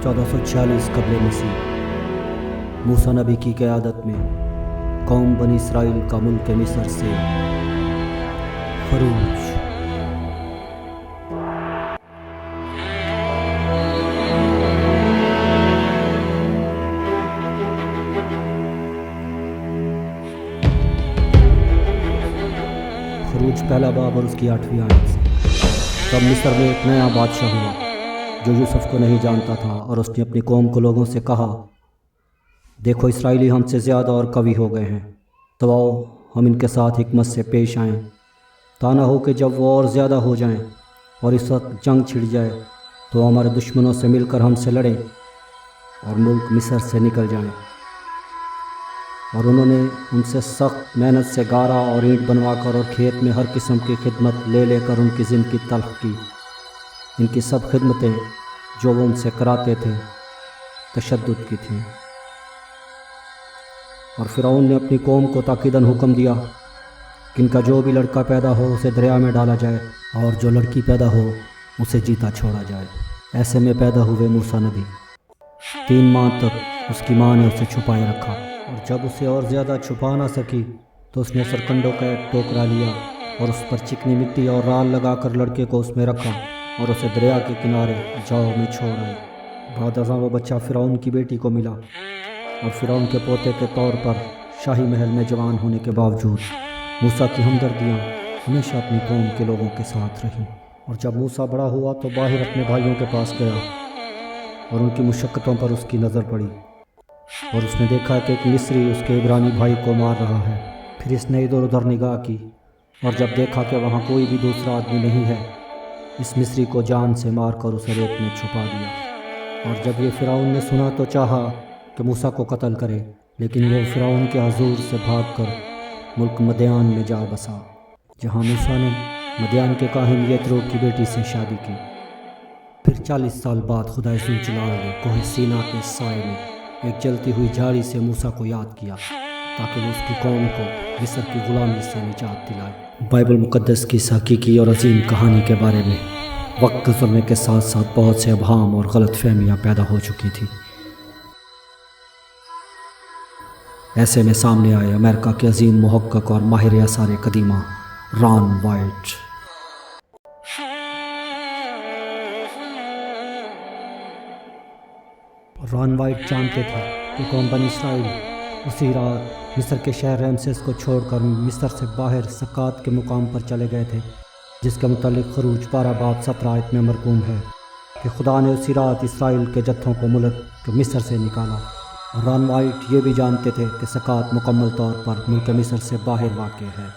1446 قبل مسیح موسیٰ نبی کی قیادت میں قوم بنی اسرائیل کا ملک مصر سے خروج۔ خروج پہلا باب اور اس کی 8ویں آیت سے۔ تب مصر میں ایک نیا بادشاہ ہوا جو یوسف کو نہیں جانتا تھا، اور اس نے اپنی قوم کو لوگوں سے کہا، دیکھو اسرائیلی ہم سے زیادہ اور قوی ہو گئے ہیں، تو آؤ ہم ان کے ساتھ حکمت سے پیش آئیں، تا نہ ہو کہ جب وہ اور زیادہ ہو جائیں اور اس وقت جنگ چھڑ جائے تو ہمارے دشمنوں سے مل کر ہم سے لڑیں اور ملک مصر سے نکل جائیں۔ اور انہوں نے ان سے سخت محنت سے گارا اور اینٹ بنوا کر اور کھیت میں ہر قسم کی خدمت لے لے کر ان کی زندگی تلخ کی۔ ان کی سب خدمتیں جو وہ ان سے کراتے تھے تشدد کی تھیں۔ اور فرعون نے اپنی قوم کو تاکیداً حکم دیا کہ ان کا جو بھی لڑکا پیدا ہو اسے دریا میں ڈالا جائے، اور جو لڑکی پیدا ہو اسے جیتا چھوڑا جائے۔ ایسے میں پیدا ہوئے موسیٰ نبی۔ 3 ماہ تک اس کی ماں نے اسے چھپائے رکھا، اور جب اسے اور زیادہ چھپا نہ سکی تو اس نے سرکنڈوں کا ایک ٹوکرا لیا اور اس پر چکنی مٹی اور رال لگا کر لڑکے کو اس میں رکھا اور اسے دریا کے کنارے جاؤ میں چھوڑ آئی۔ بعد ازاں وہ بچہ فرعون کی بیٹی کو ملا، اور فرعون کے پوتے کے طور پر شاہی محل میں جوان ہونے کے باوجود موسیٰ کی ہمدردیاں ہمیشہ اپنی قوم کے لوگوں کے ساتھ رہیں۔ اور جب موسیٰ بڑا ہوا تو باہر اپنے بھائیوں کے پاس گیا، اور ان کی مشقتوں پر اس کی نظر پڑی، اور اس نے دیکھا کہ ایک مصری اس کے عبرانی بھائی کو مار رہا ہے۔ پھر اس نے ادھر ادھر نگاہ کی، اور جب دیکھا کہ وہاں کوئی بھی دوسرا آدمی نہیں ہے، اس مصری کو جان سے مار کر اسے ریت میں چھپا دیا۔ اور جب یہ فرعون نے سنا تو چاہا کہ موسیٰ کو قتل کرے، لیکن وہ فرعون کے حضور سے بھاگ کر ملک مدیان میں جا بسا، جہاں موسیٰ نے مدیان کے کاہن یترو کی بیٹی سے شادی کی۔ پھر 40 سال بعد خدا ذوالجلال نے کوہ سینا کے سائے میں ایک جلتی ہوئی جھاڑی سے موسیٰ کو یاد کیا تاکہ وہ اس کی قوم کو مصر کی غلامی سے نجات دلائے۔ بائبل مقدس کی اس حقیقی اور عظیم کہانی کے بارے میں وقت گزرنے کے ساتھ ساتھ بہت سے ابہام اور غلط فہمیاں پیدا ہو چکی تھی۔ ایسے میں سامنے آئے امریکہ کے عظیم محقق اور ماہر آثار قدیمہ ران وائٹ۔ ران وائٹ جانتے تھے کہ قوم بنی اسرائیل اسی رات مصر کے شہر رمسیس کو چھوڑ کر مصر سے باہر سکات کے مقام پر چلے گئے تھے، جس کے متعلق خروج 12 باب 17 آیت میں مرقوم ہے کہ خدا نے اسی رات اسرائیل کے جتھوں کو ملک مصر سے نکالا۔ اور ران وائٹ یہ بھی جانتے تھے کہ سکات مکمل طور پر ملک مصر سے باہر واقع ہے۔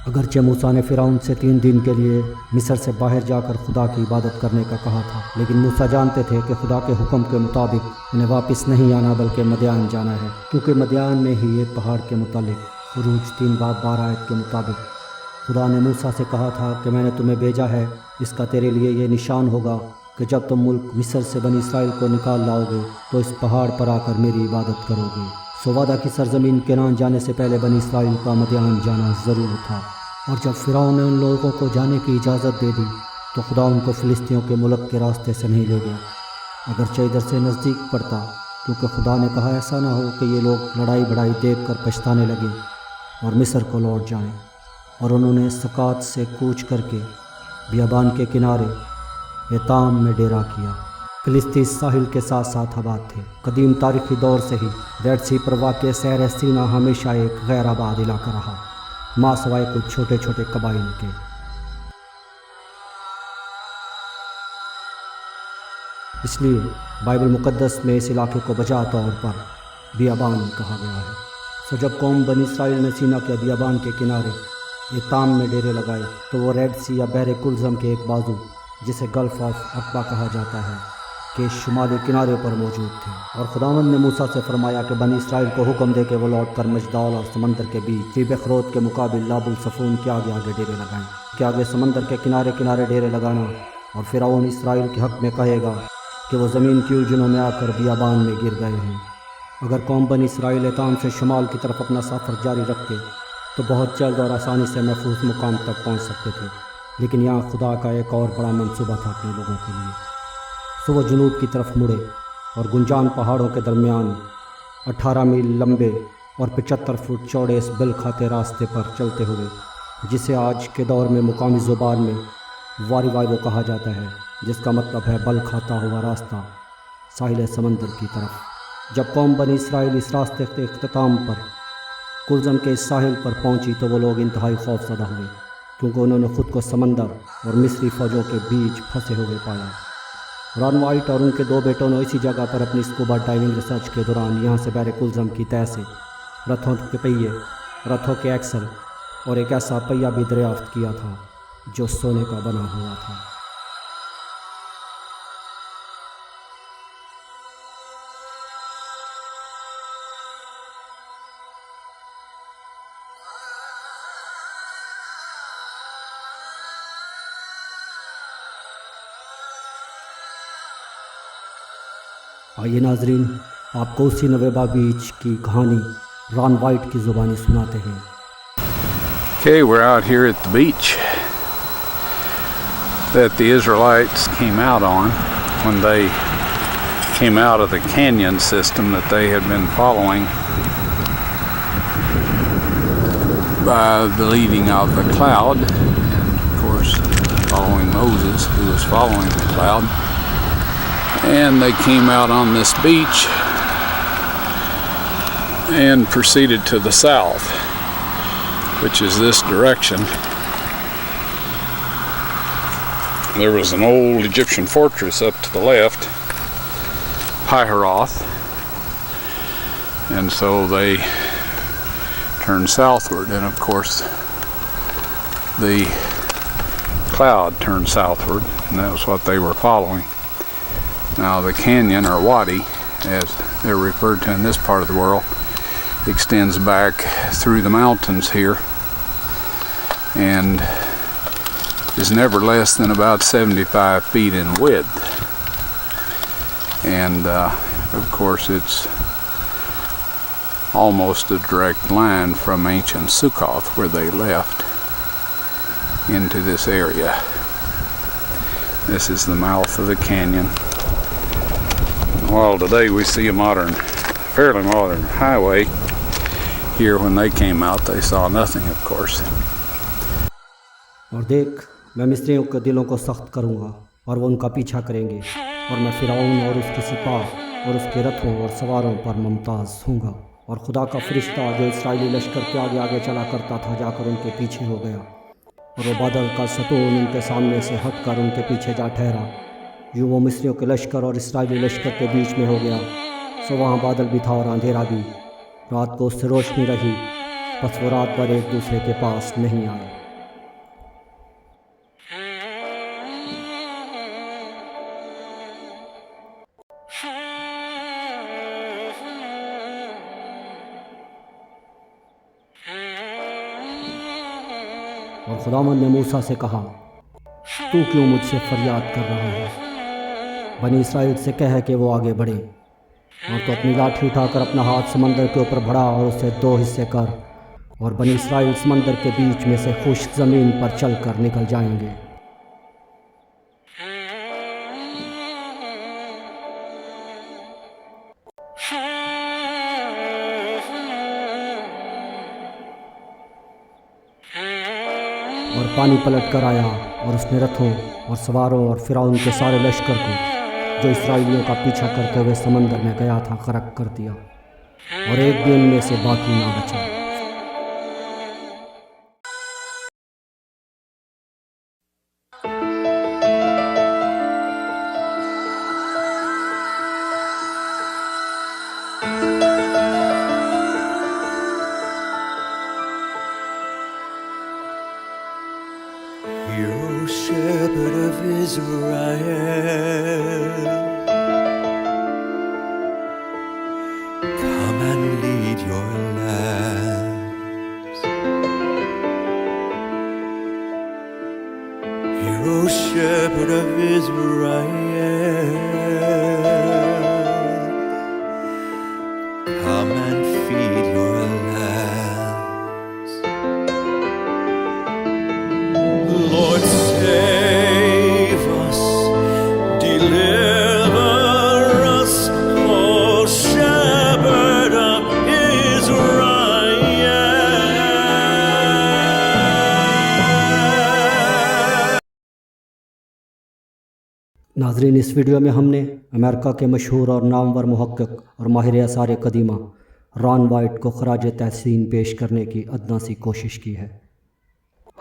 اگرچہ موسیٰ نے فرعون سے 3 دن کے لیے مصر سے باہر جا کر خدا کی عبادت کرنے کا کہا تھا، لیکن موسیٰ جانتے تھے کہ خدا کے حکم کے مطابق انہیں واپس نہیں آنا بلکہ مدیان جانا ہے، کیونکہ مدیان میں ہی ایک پہاڑ کے متعلق خروج 3 باب 12 آیت کے مطابق خدا نے موسیٰ سے کہا تھا کہ میں نے تمہیں بھیجا ہے، اس کا تیرے لیے یہ نشان ہوگا کہ جب تم ملک مصر سے بنی اسرائیل کو نکال لاؤ گے تو اس پہاڑ پر آ کر میری عبادت کرو گے۔ سو وعدہ کی سرزمین کنعان جانے سے پہلے بنی اسرائیل کا مدیان جانا ضرور تھا۔ اور جب فرعون نے ان لوگوں کو جانے کی اجازت دے دی تو خدا ان کو فلسطینیوں کے ملک کے راستے سے نہیں لے گیا، اگرچہ ادھر سے نزدیک پڑتا، کیونکہ خدا نے کہا ایسا نہ ہو کہ یہ لوگ لڑائی بڑائی دیکھ کر پچھتانے لگے اور مصر کو لوٹ جائیں۔ اور انہوں نے سکات سے کوچ کر کے بیابان کے کنارے ایتام میں ڈیرا کیا۔ فلسطین ساحل کے ساتھ ساتھ آباد تھے۔ قدیم تاریخی دور سے ہی ریڈ سی پر واقع سیر سینا ہمیشہ ایک غیر آباد علاقہ رہا، ماں سوائے کچھ چھوٹے چھوٹے قبائل کے۔ اس لیے بائبل مقدس میں اس علاقے کو بجا طور پر بیابان کہا گیا ہے۔ سو جب قوم بنی اسرائیل نے سینا کے بیابان کے کنارے ایتام میں ڈیرے لگائے تو وہ ریڈ سی یا بحر کلزم کے ایک بازو جسے گلف آف عقبہ کہا جاتا ہے کے شمالی کنارے پر موجود تھے۔ اور خداوند نے موسیٰ سے فرمایا کہ بنی اسرائیل کو حکم دے کہ وہ لوٹ کر مجدال اور سمندر کے بیچ فی بخروت کے مقابل لاب الصفون کے آگے آگے ڈیرے لگائیں، کہ آگے سمندر کے کنارے کنارے ڈیرے لگانا، اور فرعون اسرائیل کے حق میں کہے گا کہ وہ زمین کی الجھنوں میں آ کر بیابان میں گر گئے ہیں۔ اگر قوم بنی اسرائیل ایتام سے شمال کی طرف اپنا سفر جاری رکھتے تو بہت جلد اور آسانی سے محفوظ مقام تک پہنچ سکتے تھے، لیکن یہاں خدا کا ایک اور بڑا منصوبہ تھا اپنے لوگوں کے لیے۔ سو وہ جنوب کی طرف مڑے اور گنجان پہاڑوں کے درمیان 18 میل لمبے اور 75 فٹ چوڑے اس بل کھاتے راستے پر چلتے ہوئے، جسے آج کے دور میں مقامی زبان میں واری وائیو کہا جاتا ہے، جس کا مطلب ہے بل کھاتا ہوا راستہ ساحل سمندر کی طرف۔ جب قوم بنی اسرائیل اس راستے کے اختتام پر کلزم کے اس ساحل پر پہنچی تو وہ لوگ انتہائی خوف زدہ ہوئے، کیونکہ انہوں نے خود کو سمندر اور مصری فوجوں کے بیچ پھنسے ہوئے پایا۔ ران وائٹ اور ان کے 2 بیٹوں نے اسی جگہ پر اپنی اسکوبا ڈائیونگ ریسرچ کے دوران یہاں سے بحر کلزم کی تہہ سے رتھوں کے پہیے، رتھوں کے ایکسل اور ایک ایسا پہیہ بھی دریافت کیا تھا جو سونے کا بنا ہوا تھا۔ آئیے ناظرین، آپ کو اسی نویبا بیچ کی کہانی ران وائٹ کی زبانی سناتے ہیں۔ Okay, we're out here at the beach that the Israelites came out on when they came out of the canyon system that they had been following by the leading of the cloud, and of course following Moses, who was following the cloud. And they came out on this beach and proceeded to the south, which is this direction. There was an old Egyptian fortress up to the left, Pi-Haroth, and so they turned southward, and of course the cloud turned southward, and that was what they were following. Now the canyon, or wadi as they're referred to in this part of the world, extends back through the mountains here and is never less than about 75 feet in width. And of course it's almost a direct line from ancient Sukkoth, where they left, into this area. This is the mouth of the canyon. While today we see a fairly modern highway, here when they came out they saw nothing, of course. اور دیکھ، میں مصریوں کے دلوں کو سخت کروں گا اور وہ ان کا پیچھا کریں گے، اور میں فرعون اور اس کے سپاہ اور اس کے رتھوں اور سواروں پر ممتاز ہوں گا۔ اور خدا کا فرشتہ جو اسرائیلی لشکر کے آگے آگے چلا کرتا تھا جا کر ان کے پیچھے ہو گیا، اور وہ بادل کا ستون ان کے سامنے سے ہٹ کر ان کے پیچھے جا ٹھہرا۔ یوں وہ مصریوں کے لشکر اور اسرائیلی لشکر کے بیچ میں ہو گیا، سو وہاں بادل بھی تھا اور اندھیرا بھی، رات کو اس سے روشنی رہی، پس وہ رات بھر ایک دوسرے کے پاس نہیں آئے۔ اور خداوند نے موسیٰ سے کہا، تو کیوں مجھ سے فریاد کر رہا ہے؟ بنی اسرائیل سے کہہ کہ وہ آگے بڑھیں، اور تو اپنی لاٹھی اٹھا کر اپنا ہاتھ سمندر کے اوپر بڑھا اور اسے 2 حصے کر، اور بنی اسرائیل سمندر کے بیچ میں سے خشک زمین پر چل کر نکل جائیں گے۔ اور پانی پلٹ کر آیا اور اس نے رتھوں اور سواروں اور فرعون کے سارے لشکر کو جو اسرائیلیوں کا پیچھا کرتے ہوئے سمندر میں گیا تھا غرق کر دیا، اور ایک بھی ان میں سے باقی نہ بچا۔ Hero shepherd of Israel, come and lead your lambs. Hero shepherd of Israel, come and feed your lambs. Lord, save us, deliver us ناظرین، اس ویڈیو میں ہم نے امریکہ کے مشہور اور نامور محقق اور ماہر آثار قدیمہ ران وائٹ کو خراج تحسین پیش کرنے کی ادنا سی کوشش کی ہے۔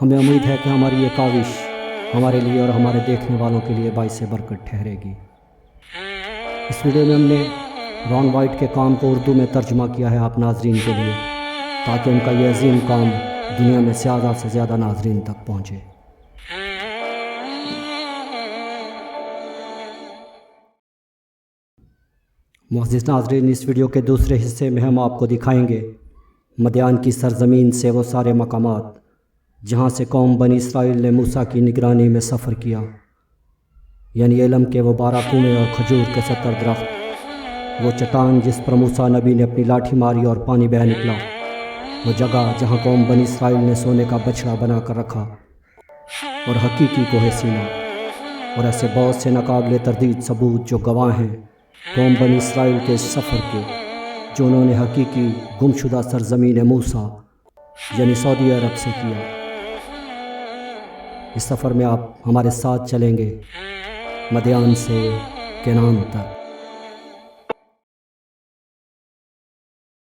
ہمیں امید ہے کہ ہماری یہ کاوش ہمارے لیے اور ہمارے دیکھنے والوں کے لیے باعث برکت ٹھہرے گی۔ اس ویڈیو میں ہم نے ران وائٹ کے کام کو اردو میں ترجمہ کیا ہے آپ ناظرین کے لیے، تاکہ ان کا یہ عظیم کام دنیا میں زیادہ سے زیادہ ناظرین تک پہنچے۔ معزز ناظرین، اس ویڈیو کے دوسرے حصے میں ہم آپ کو دکھائیں گے مدیان کی سرزمین سے وہ سارے مقامات جہاں سے قوم بنی اسرائیل نے موسیٰ کی نگرانی میں سفر کیا، یعنی علم کے وہ 12 کنویں اور کھجور کے 70 درخت، وہ چٹان جس پر موسیٰ نبی نے اپنی لاٹھی ماری اور پانی بہہ نکلا، وہ جگہ جہاں قوم بنی اسرائیل نے سونے کا بچڑا بنا کر رکھا، اور حقیقی کوہ سینا، اور ایسے بہت سے ناقابل تردید ثبوت جو گواہ ہیں قوم بنی اسرائیل کے اس سفر کے، جو انہوں نے حقیقی گمشدہ سرزمین موسیٰ یعنی سعودی عرب سے کیا۔ اس سفر میں آپ ہمارے ساتھ چلیں گے مدیان سے کنعان تک۔